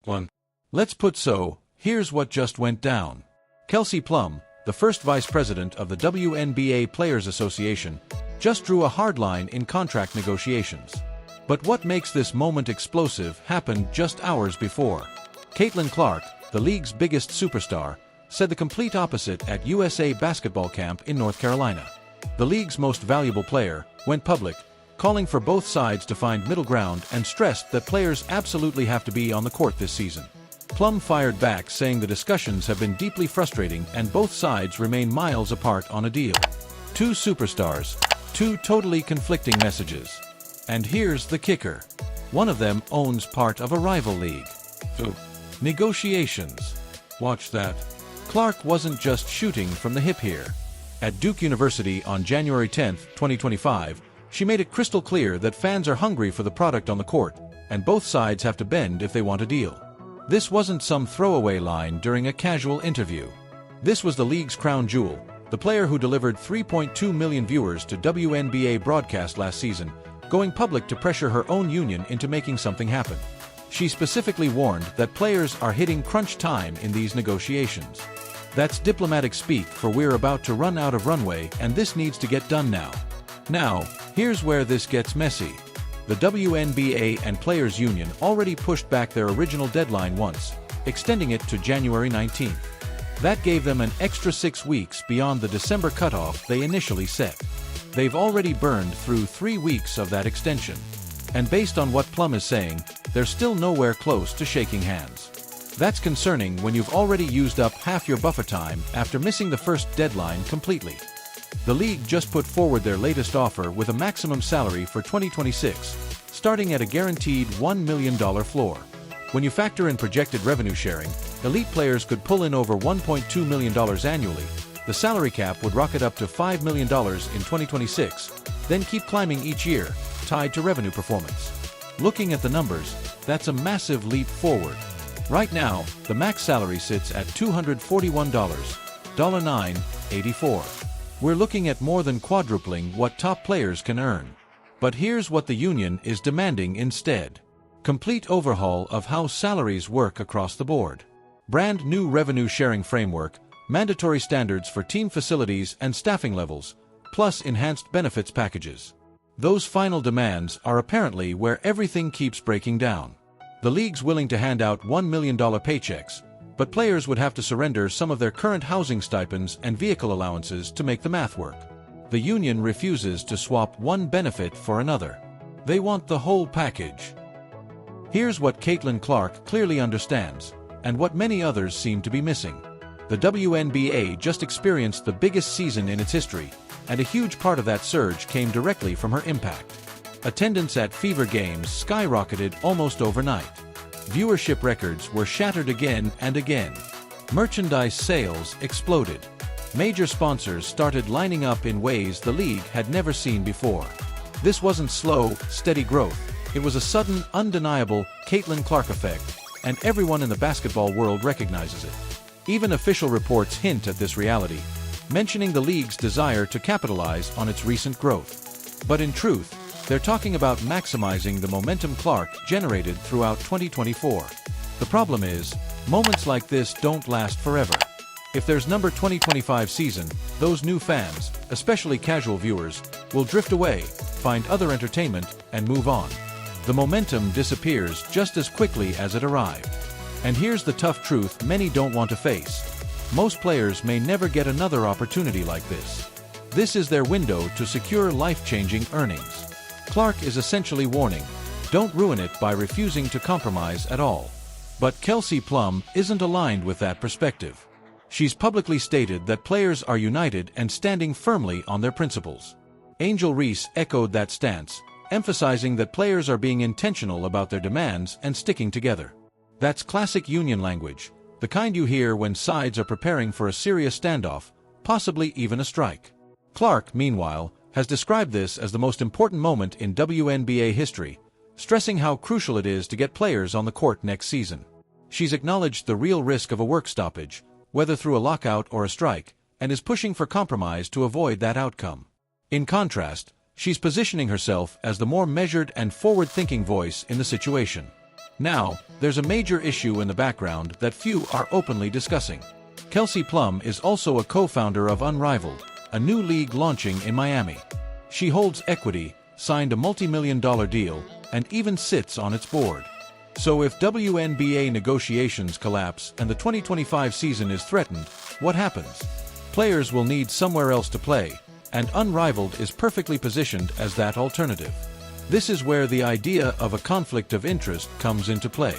1. Here's what just went down. Kelsey Plum, the first vice president of the WNBA Players Association, just drew a hard line in contract negotiations. But what makes this moment explosive happened just hours before. Caitlin Clark, the league's biggest superstar, said the complete opposite at USA basketball camp in North Carolina. The league's most valuable player went public, calling for both sides to find middle ground and stressed that players absolutely have to be on the court this season. Plum fired back, saying the discussions have been deeply frustrating and both sides remain miles apart on a deal. Two superstars, two totally conflicting messages. And here's the kicker. One of them owns part of a rival league. Negotiations. Watch that. Clark wasn't just shooting from the hip here. At Duke University on January 10, 2025, she made it crystal clear that fans are hungry for the product on the court, and both sides have to bend if they want a deal. This wasn't some throwaway line during a casual interview. This was the league's crown jewel, the player who delivered 3.2 million viewers to WNBA broadcast last season, going public to pressure her own union into making something happen. She specifically warned that players are hitting crunch time in these negotiations. That's diplomatic speak for we're about to run out of runway and this needs to get done now. Now, here's where this gets messy. The WNBA and Players Union already pushed back their original deadline once, extending it to January 19th. That gave them an extra 6 weeks beyond the December cutoff they initially set. They've already burned through 3 weeks of that extension. And based on what Plum is saying, they're still nowhere close to shaking hands. That's concerning when you've already used up half your buffer time after missing the first deadline completely. The league just put forward their latest offer with a maximum salary for 2026, starting at a guaranteed $1 million floor. When you factor in projected revenue sharing, elite players could pull in over $1.2 million annually. The salary cap would rocket up to $5 million in 2026, then keep climbing each year, tied to revenue performance. Looking at the numbers, that's a massive leap forward. Right now, the max salary sits at $241.984. We're looking at more than quadrupling what top players can earn. But here's what the union is demanding instead. Complete overhaul of how salaries work across the board. Brand new revenue sharing framework, mandatory standards for team facilities and staffing levels, plus enhanced benefits packages. Those final demands are apparently where everything keeps breaking down. The league's willing to hand out $1 million paychecks, but players would have to surrender some of their current housing stipends and vehicle allowances to make the math work. The union refuses to swap one benefit for another. They want the whole package. Here's what Caitlin Clark clearly understands, and what many others seem to be missing. The WNBA just experienced the biggest season in its history, and a huge part of that surge came directly from her impact. Attendance at Fever games skyrocketed almost overnight. Viewership records were shattered again and again. Merchandise sales exploded. Major sponsors started lining up in ways the league had never seen before. This wasn't slow, steady growth. It was a sudden, undeniable Caitlin Clark effect, and everyone in the basketball world recognizes it. Even official reports hint at this reality, mentioning the league's desire to capitalize on its recent growth. But in truth, they're talking about maximizing the momentum Clark generated throughout 2024. The problem is, moments like this don't last forever. If there's number 2025 season, those new fans, especially casual viewers, will drift away, find other entertainment, and move on. The momentum disappears just as quickly as it arrived. And here's the tough truth many don't want to face. Most players may never get another opportunity like this. This is their window to secure life-changing earnings. Clark is essentially warning, don't ruin it by refusing to compromise at all. But Kelsey Plum isn't aligned with that perspective. She's publicly stated that players are united and standing firmly on their principles. Angel Reese echoed that stance, emphasizing that players are being intentional about their demands and sticking together. That's classic union language, the kind you hear when sides are preparing for a serious standoff, possibly even a strike. Clark, meanwhile, has described this as the most important moment in WNBA history, stressing how crucial it is to get players on the court next season. She's acknowledged the real risk of a work stoppage, whether through a lockout or a strike, and is pushing for compromise to avoid that outcome. In contrast, she's positioning herself as the more measured and forward-thinking voice in the situation. Now, there's a major issue in the background that few are openly discussing. Kelsey Plum is also a co-founder of Unrivaled, a new league launching in Miami. She holds equity, signed a multi-million-dollar deal, and even sits on its board. So if WNBA negotiations collapse and the 2025 season is threatened, what happens? Players will need somewhere else to play, and Unrivaled is perfectly positioned as that alternative. This is where the idea of a conflict of interest comes into play.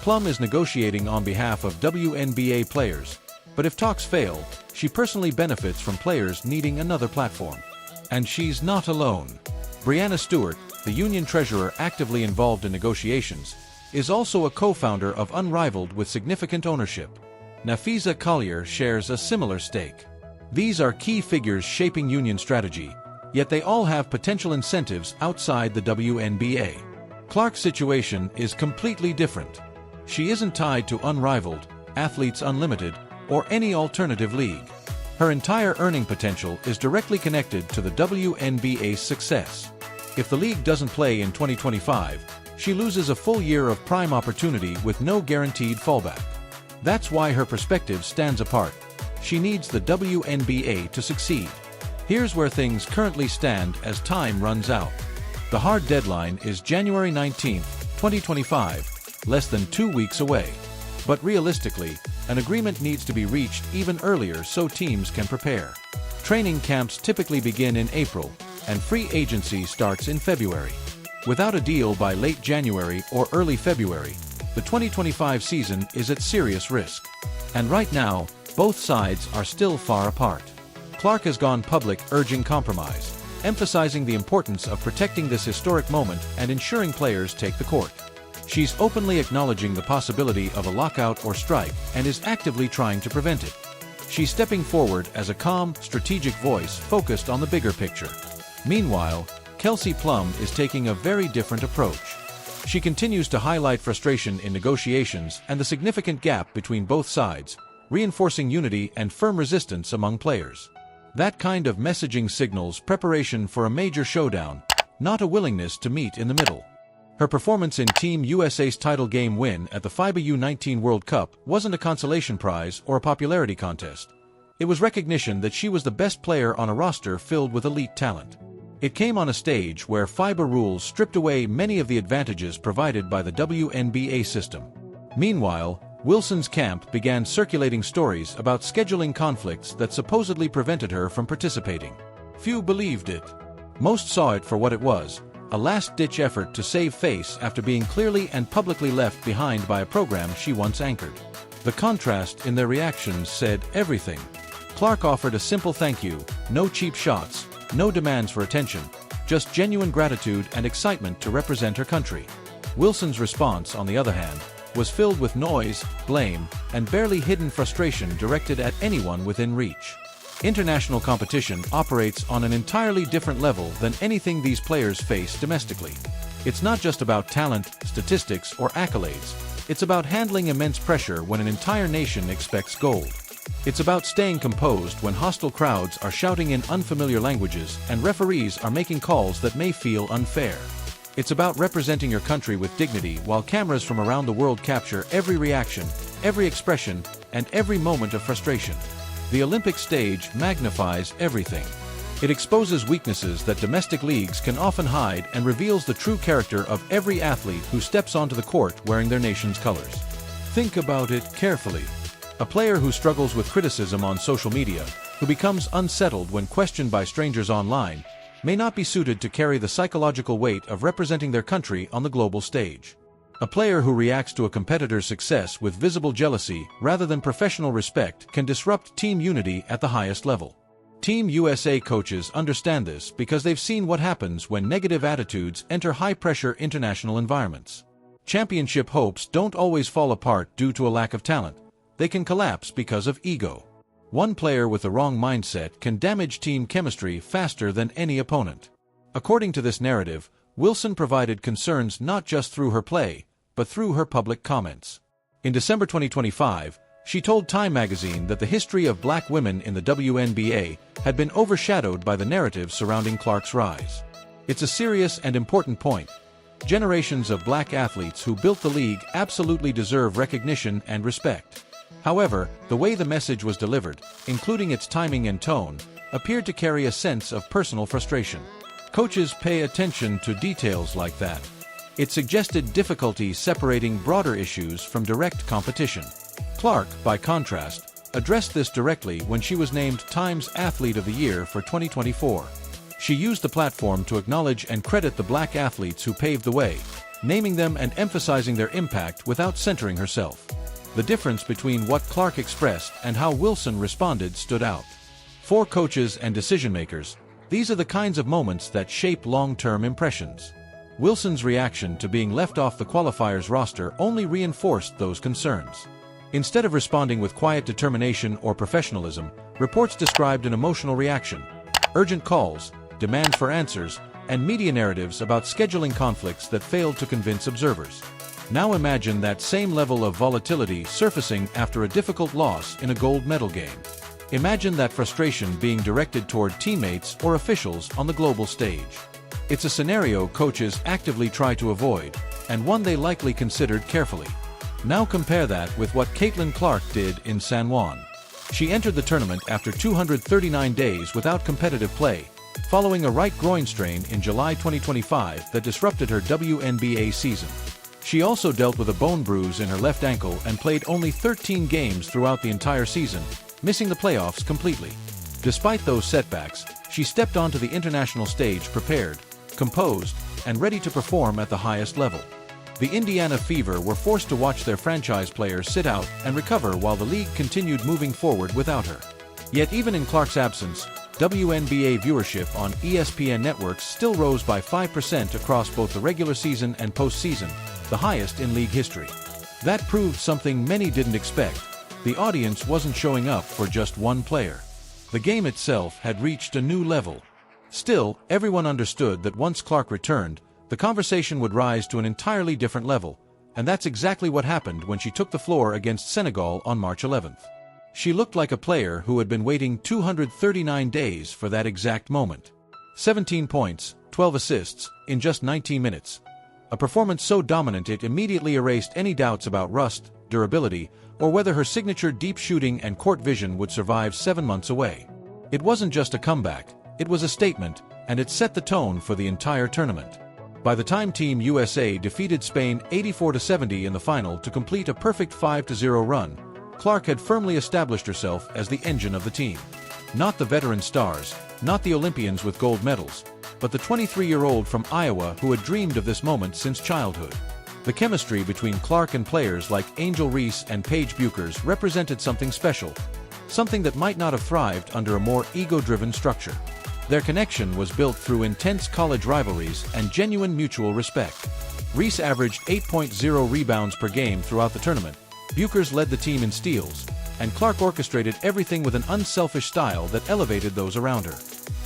Plum is negotiating on behalf of WNBA players, but if talks fail, she personally benefits from players needing another platform. And she's not alone. Brianna Stewart, the union treasurer actively involved in negotiations, is also a co-founder of Unrivaled with significant ownership. Nafisa Collier shares a similar stake. These are key figures shaping union strategy, yet they all have potential incentives outside the WNBA. Clark's situation is completely different. She isn't tied to Unrivaled, Athletes Unlimited, or any alternative league. Her entire earning potential is directly connected to the WNBA's success. If the league doesn't play in 2025, she loses a full year of prime opportunity with no guaranteed fallback. That's why her perspective stands apart. She needs the WNBA to succeed. Here's where things currently stand as time runs out. The hard deadline is January 19, 2025, less than 2 weeks away. But realistically, an agreement needs to be reached even earlier so teams can prepare. Training camps typically begin in April, and free agency starts in February. Without a deal by late January or early February, the 2025 season is at serious risk. And right now, both sides are still far apart. Clark has gone public urging compromise, emphasizing the importance of protecting this historic moment and ensuring players take the court. She's openly acknowledging the possibility of a lockout or strike and is actively trying to prevent it. She's stepping forward as a calm, strategic voice focused on the bigger picture. Meanwhile, Kelsey Plum is taking a very different approach. She continues to highlight frustration in negotiations and the significant gap between both sides, reinforcing unity and firm resistance among players. That kind of messaging signals preparation for a major showdown, not a willingness to meet in the middle. Her performance in Team USA's title game win at the FIBA U19 World Cup wasn't a consolation prize or a popularity contest. It was recognition that she was the best player on a roster filled with elite talent. It came on a stage where FIBA rules stripped away many of the advantages provided by the WNBA system. Meanwhile, Wilson's camp began circulating stories about scheduling conflicts that supposedly prevented her from participating. Few believed it. Most saw it for what it was, a last-ditch effort to save face after being clearly and publicly left behind by a program she once anchored. The contrast in their reactions said everything. Clark offered a simple thank you, no cheap shots, no demands for attention, just genuine gratitude and excitement to represent her country. Wilson's response, on the other hand, was filled with noise, blame, and barely hidden frustration directed at anyone within reach. International competition operates on an entirely different level than anything these players face domestically. It's not just about talent, statistics, or accolades. It's about handling immense pressure when an entire nation expects gold. It's about staying composed when hostile crowds are shouting in unfamiliar languages and referees are making calls that may feel unfair. It's about representing your country with dignity while cameras from around the world capture every reaction, every expression, and every moment of frustration. The Olympic stage magnifies everything. It exposes weaknesses that domestic leagues can often hide and reveals the true character of every athlete who steps onto the court wearing their nation's colors. Think about it carefully. A player who struggles with criticism on social media, who becomes unsettled when questioned by strangers online, may not be suited to carry the psychological weight of representing their country on the global stage. A player who reacts to a competitor's success with visible jealousy rather than professional respect can disrupt team unity at the highest level. Team USA coaches understand this because they've seen what happens when negative attitudes enter high-pressure international environments. Championship hopes don't always fall apart due to a lack of talent. They can collapse because of ego. One player with the wrong mindset can damage team chemistry faster than any opponent. According to this narrative, Wilson provided concerns not just through her play, but through her public comments. In December 2025, she told Time magazine that the history of black women in the WNBA had been overshadowed by the narrative surrounding Clark's rise. It's a serious and important point. Generations of black athletes who built the league absolutely deserve recognition and respect. However, the way the message was delivered, including its timing and tone, appeared to carry a sense of personal frustration. Coaches pay attention to details like that. It suggested difficulty separating broader issues from direct competition. Clark, by contrast, addressed this directly when she was named Time's Athlete of the Year for 2024. She used the platform to acknowledge and credit the black athletes who paved the way, naming them and emphasizing their impact without centering herself. The difference between what Clark expressed and how Wilson responded stood out. For coaches and decision-makers, these are the kinds of moments that shape long-term impressions. Wilson's reaction to being left off the qualifiers roster only reinforced those concerns. Instead of responding with quiet determination or professionalism, reports described an emotional reaction, urgent calls, demands for answers, and media narratives about scheduling conflicts that failed to convince observers. Now imagine that same level of volatility surfacing after a difficult loss in a gold medal game. Imagine that frustration being directed toward teammates or officials on the global stage. It's a scenario coaches actively try to avoid, and one they likely considered carefully. Now compare that with what Caitlin Clark did in San Juan. She entered the tournament after 239 days without competitive play, following a right groin strain in July 2025 that disrupted her WNBA season. She also dealt with a bone bruise in her left ankle and played only 13 games throughout the entire season, missing the playoffs completely. Despite those setbacks, she stepped onto the international stage prepared, composed, and ready to perform at the highest level. The Indiana Fever were forced to watch their franchise players sit out and recover while the league continued moving forward without her. Yet even in Clark's absence, WNBA viewership on ESPN networks still rose by 5% across both the regular season and postseason, the highest in league history. That proved something many didn't expect. The audience wasn't showing up for just one player. The game itself had reached a new level. Still, everyone understood that once Clark returned, the conversation would rise to an entirely different level, and that's exactly what happened when she took the floor against Senegal on March 11th. She looked like a player who had been waiting 239 days for that exact moment. 17 points, 12 assists, in just 19 minutes. A performance so dominant it immediately erased any doubts about rust, durability, or whether her signature deep shooting and court vision would survive 7 months away. It wasn't just a comeback, it was a statement, and it set the tone for the entire tournament. By the time Team USA defeated Spain 84-70 in the final to complete a perfect 5-0 run, Clark had firmly established herself as the engine of the team. Not the veteran stars, not the Olympians with gold medals, but the 23-year-old from Iowa who had dreamed of this moment since childhood. The chemistry between Clark and players like Angel Reese and Paige Buchers represented something special, something that might not have thrived under a more ego-driven structure. Their connection was built through intense college rivalries and genuine mutual respect. Reese averaged 8.0 rebounds per game throughout the tournament, Buchers led the team in steals, and Clark orchestrated everything with an unselfish style that elevated those around her.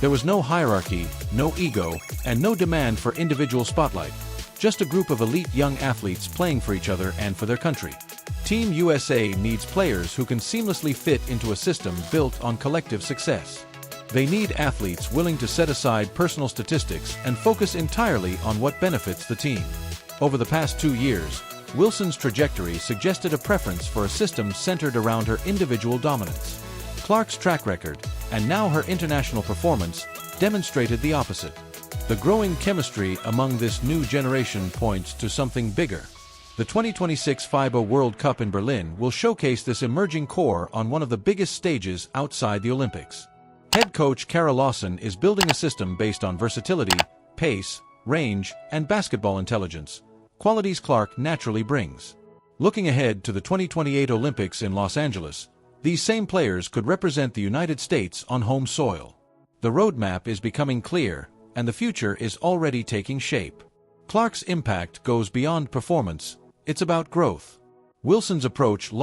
There was no hierarchy, no ego, and no demand for individual spotlight. Just a group of elite young athletes playing for each other and for their country. Team USA needs players who can seamlessly fit into a system built on collective success. They need athletes willing to set aside personal statistics and focus entirely on what benefits the team. Over the past 2 years, Wilson's trajectory suggested a preference for a system centered around her individual dominance. Clark's track record, and now her international performance, demonstrated the opposite. The growing chemistry among this new generation points to something bigger. The 2026 FIBA World Cup in Berlin will showcase this emerging core on one of the biggest stages outside the Olympics. Head coach Kara Lawson is building a system based on versatility, pace, range, and basketball intelligence, qualities Clark naturally brings. Looking ahead to the 2028 Olympics in Los Angeles, these same players could represent the United States on home soil. The roadmap is becoming clear, and the future is already taking shape. Clark's impact goes beyond performance, it's about growth. Wilson's approach